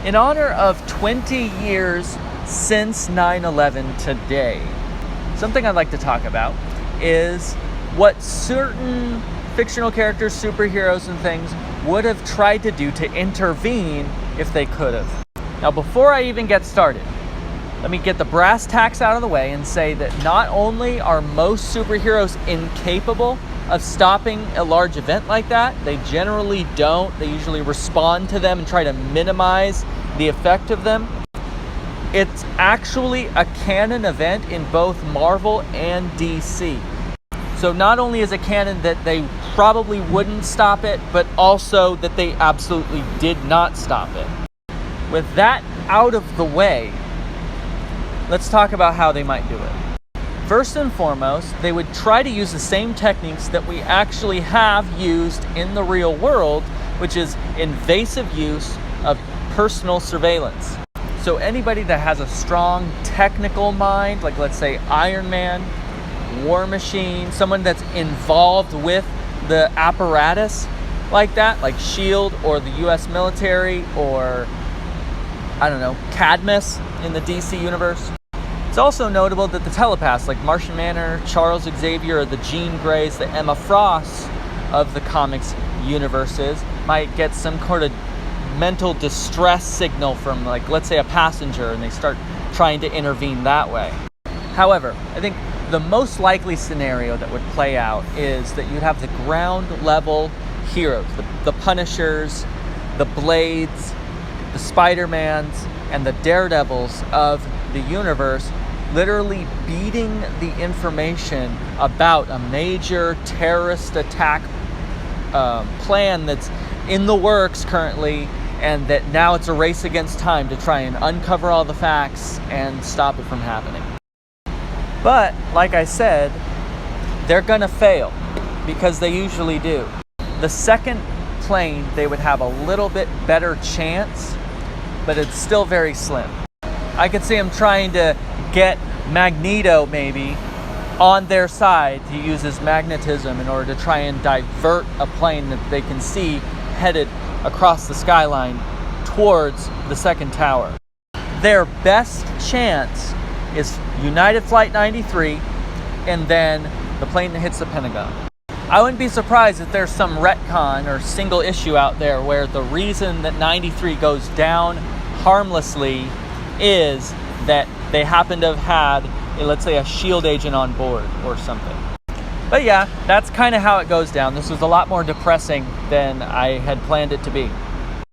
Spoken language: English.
In honor of 20 years since 9/11 today, something I'd like to talk about is what certain fictional characters, superheroes and things would have tried to do to intervene if they could have. Now, before I even get started, let me get the brass tacks out of the way and say that not only are most superheroes incapable of stopping a large event like that, they generally don't. They usually respond to them and try to minimize the effect of them. It's actually a canon event in both Marvel and DC. So not only is it canon that they probably wouldn't stop it, but also that they absolutely did not stop it. With that out of the way, let's talk about how they might do it. First and foremost, they would try to use the same techniques that we actually have used in the real world, which is invasive use of personal surveillance. So anybody that has a strong technical mind, like let's say Iron Man, War Machine, someone that's involved with the apparatus like that, like SHIELD or the US military, or I don't know, Cadmus in the DC universe. It's also notable that the telepaths like Martian Manhunter, Charles Xavier, or the Jean Greys, the Emma Frosts of the comics universes might get some kind of mental distress signal from, like, let's say a passenger, and they start trying to intervene that way. However, I think the most likely scenario that would play out is that you'd have the ground level heroes, the Punishers, the Blades, the Spider-Mans, and the Daredevils of the universe literally beating the information about a major terrorist attack plan that's in the works currently, and that now it's a race against time to try and uncover all the facts and stop it from happening. But, like I said, they're gonna fail, because they usually do. The second plane, they would have a little bit better chance, but it's still very slim. I could see them trying to get Magneto maybe on their side to use his magnetism in order to try and divert a plane that they can see headed across the skyline towards the second tower. Their best chance is United Flight 93, and then the plane that hits the Pentagon. I wouldn't be surprised if there's some retcon or single issue out there where the reason that 93 goes down harmlessly is that they happen to have had, let's say, a SHIELD agent on board or something. But yeah, that's kind of how it goes down. This was a lot more depressing than I had planned it to be.